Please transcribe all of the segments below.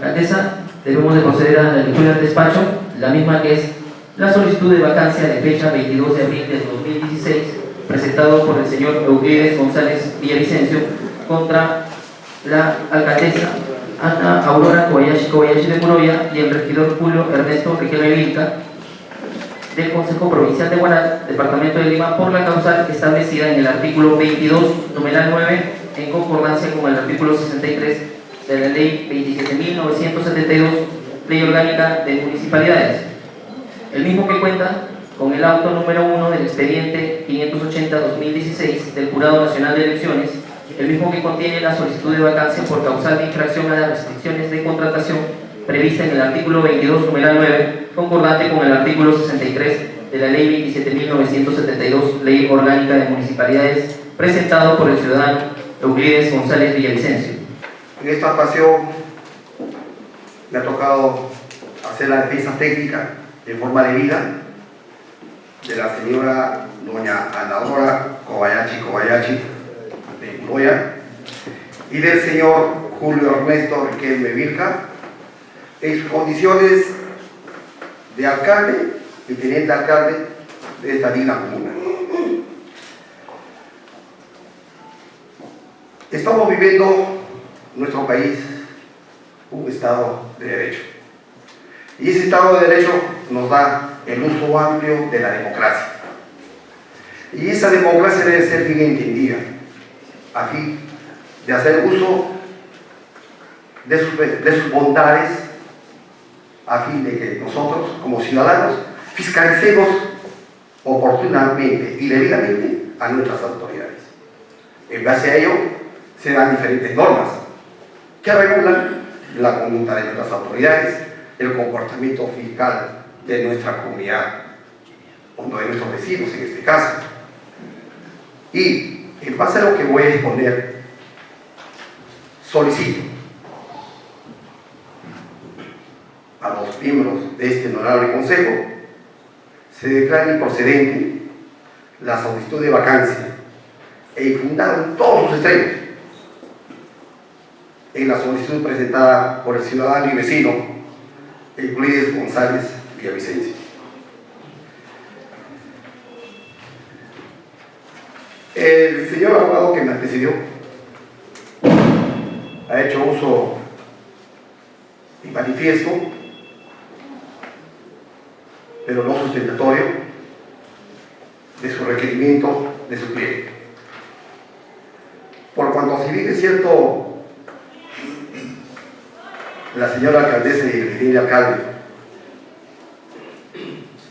alcaldesa, debemos de proceder a la lectura del despacho, la misma que es la solicitud de vacancia de fecha 22 de abril de 2016, presentado por el señor Euclides González Villavicencio contra la alcaldesa Ana Aurora Kobayashi de Moroya y el regidor Julio Ernesto Riquelme Vilca del Consejo Provincial de Huaral, Departamento de Lima, por la causal establecida en el artículo 22, numeral 9, en concordancia con el artículo 63 de la Ley 27.972, Ley Orgánica de Municipalidades. El mismo que cuenta con el auto número 1 del expediente 580-2016 del Jurado Nacional de Elecciones, el mismo que contiene la solicitud de vacancia por causal de infracción a las restricciones de contratación prevista en el artículo 22, numeral 9, concordante con el artículo 63 de la Ley 27.972, Ley Orgánica de Municipalidades, presentado por el ciudadano Euclides González Villavicencio. En esta ocasión me ha tocado hacer la defensa técnica en forma de vida de la señora doña Ana Aurora Kobayashi de Moroya y del señor Julio Ernesto Riquelme Vilca en sus condiciones de alcalde y teniente alcalde de esta digna comuna. Estamos viviendo en nuestro país un Estado de Derecho. Y ese Estado de Derecho nos da el uso amplio de la democracia. Y esa democracia debe ser bien entendida, a fin de hacer uso de sus bondades, a fin de que nosotros, como ciudadanos, fiscalicemos oportunamente y debidamente a nuestras autoridades. En base a ello, se dan diferentes normas que regulan la conducta de nuestras autoridades, el comportamiento fiscal de nuestra comunidad, o de nuestros vecinos en este caso. Y en base a lo que voy a exponer, solicito a los miembros de este honorable consejo se declare improcedente la solicitud de vacancia e infundado en todos sus extremos en la solicitud presentada por el ciudadano y vecino Euclides González Villavicencio. El señor abogado que me antecedió ha hecho uso y manifiesto, pero no sustentatorio, de su requerimiento de su cliente. Por cuanto, si bien es cierto, la señora alcaldesa y el señor alcalde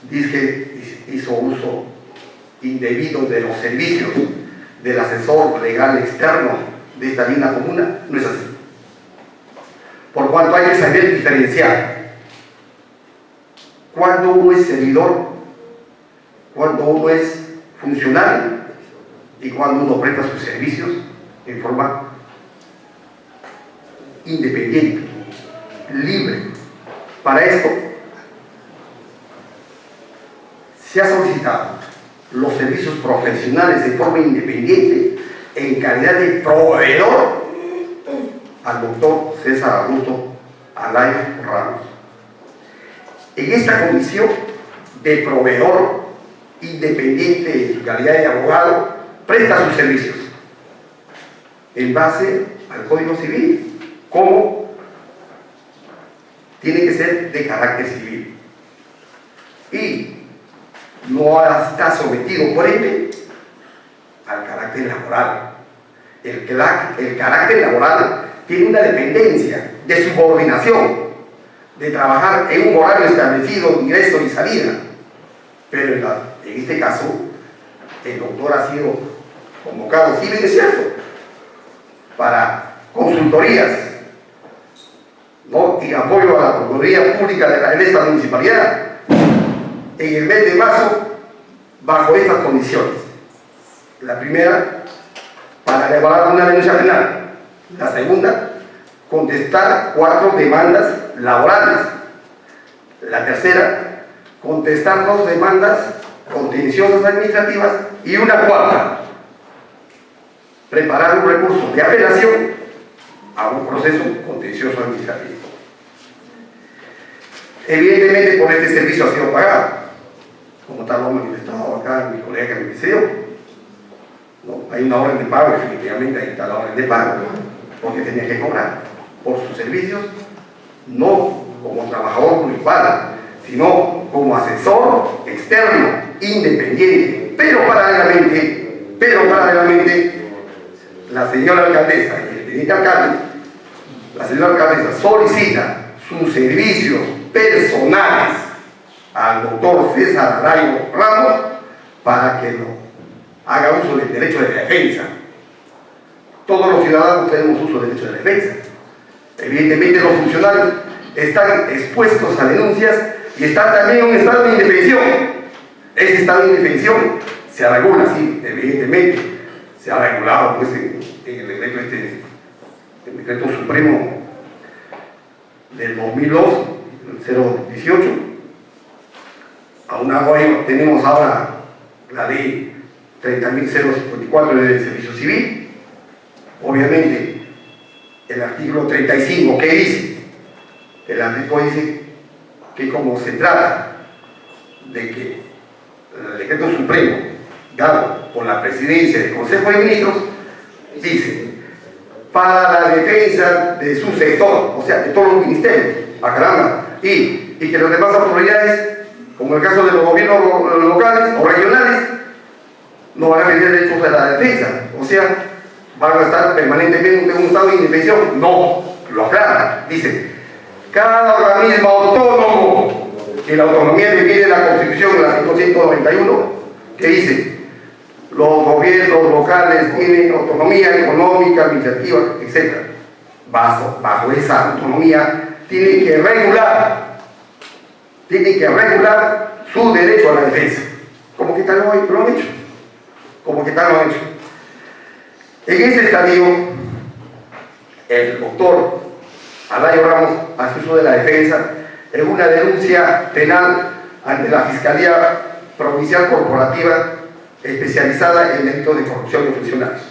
dice que hizo uso indebido de los servicios del asesor legal externo de esta digna comuna, no es así. Por cuanto hay que saber diferenciar cuando uno es servidor, cuando uno es funcionario y cuando uno presta sus servicios en forma independiente, libre. Para esto se ha solicitado los servicios profesionales de forma independiente en calidad de proveedor al doctor César Augusto Alain Ramos. En esta condición de proveedor independiente en su calidad de abogado, presta sus servicios en base al Código Civil, como tiene que ser de carácter civil y no está sometido por ende al carácter laboral. El carácter laboral tiene una dependencia de subordinación, de trabajar en un horario establecido, ingreso y salida, pero en este caso el doctor ha sido convocado, si bien es cierto, para consultorías, ¿no?, y apoyo a la Procuraduría Pública de esta municipalidad en el mes de marzo, bajo estas condiciones. La primera, para elaborar una denuncia penal. La segunda, contestar 4 demandas laborales. La tercera, contestar 2 demandas contenciosas administrativas y una cuarta, preparar un recurso de apelación a un proceso contencioso administrativo. Evidentemente por este servicio ha sido pagado, como tal lo ha manifestado acá mi colega que me precedió. ¿No? Hay una orden de pago, definitivamente ahí está la orden de pago, porque tenía que cobrar por sus servicios, no como trabajador municipal, sino como asesor externo, independiente, pero paralelamente, la señora alcaldesa y el teniente alcalde, la señora alcaldesa solicita sus servicios personales al doctor César Arayo Ramos para que lo haga uso del derecho de defensa. Todos los ciudadanos tenemos uso del derecho de defensa. Evidentemente los funcionarios están expuestos a denuncias y están también en un estado de indefensión. Ese estado de indefensión se regula, sí, evidentemente, se ha regulado pues, en el decreto supremo del 2002, el 018. Tenemos ahora la ley 30.054 del servicio civil. Obviamente, el artículo 35, ¿qué dice? El artículo dice que como se trata de que el decreto supremo dado por la presidencia del Consejo de Ministros, dice, para la defensa de su sector, o sea, de todos los ministerios, a caramba, y que las demás autoridades, como el caso de los gobiernos locales o regionales, no van a tener derechos a la defensa, o sea, van a estar permanentemente en un estado de indefensión. No, lo aclara, dice, cada organismo autónomo, que la autonomía divide la Constitución en el artículo 191, que dice, los gobiernos locales tienen autonomía económica, administrativa, etc. Bajo esa autonomía tienen que regular su derecho a la defensa. Como que tal lo han hecho. En ese estadio, el doctor Arayo Ramos hace uso de la defensa en una denuncia penal ante la Fiscalía Provincial Corporativa especializada en delitos de corrupción de funcionarios.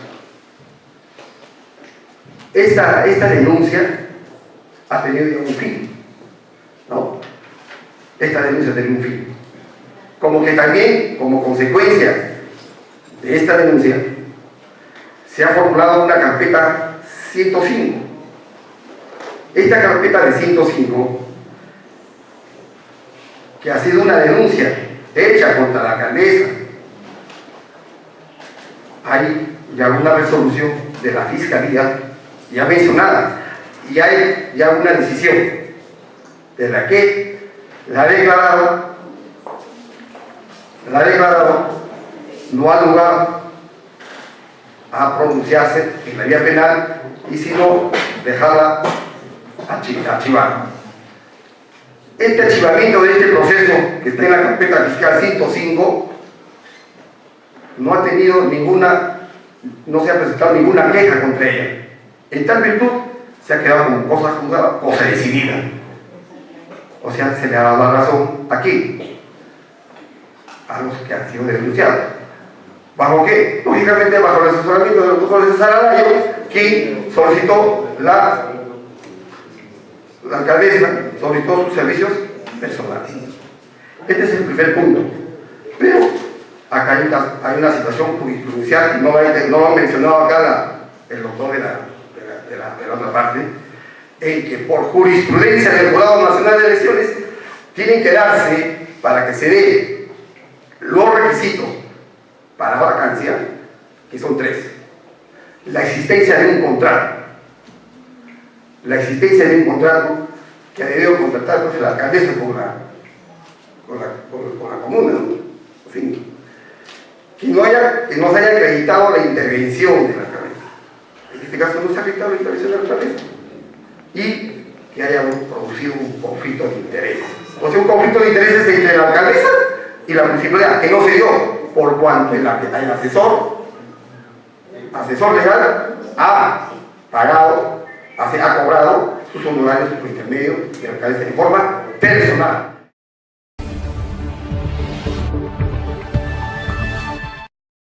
Esta denuncia ha tenido un fin, ¿no? Esta denuncia ha tenido un fin. Como que también, como consecuencia de esta denuncia, se ha formulado una carpeta 105. Esta carpeta de 105, que ha sido una denuncia hecha contra la alcaldesa, hay ya una resolución de la Fiscalía ya mencionada y hay ya una decisión de la que la ha declarado no ha lugar a pronunciarse en la vía penal y sino dejarla archivada. Este archivamiento de este proceso que está en la carpeta fiscal 105 no ha tenido no se ha presentado ninguna queja contra ella. En tal virtud se ha quedado como cosa juzgada, cosa decidida. O sea, se le ha dado la razón aquí a los que han sido denunciados. ¿Bajo qué? Lógicamente bajo el asesoramiento del doctor César Arayo, quien solicitó la alcaldesa solicitó sus servicios personales. Este es el primer punto. Pero acá hay una situación jurisprudencial, y no lo ha mencionado acá el doctor de la otra parte, en que por jurisprudencia del Jurado Nacional de Elecciones tienen que darse, para que se dé los requisitos para vacancia, que son 3. La existencia de un contrato. Que ha debido contratar pues, la alcaldesa con la comuna, ¿no? En fin, que no se haya acreditado la intervención de la alcaldesa. En este caso no se ha acreditado la intervención de la alcaldesa. Y que haya producido un conflicto de intereses. O sea, un conflicto de intereses entre la alcaldesa y la municipalidad, que no se dio, por cuanto el asesor legal ha cobrado sus honorarios por intermedio de la alcaldesa de forma personal.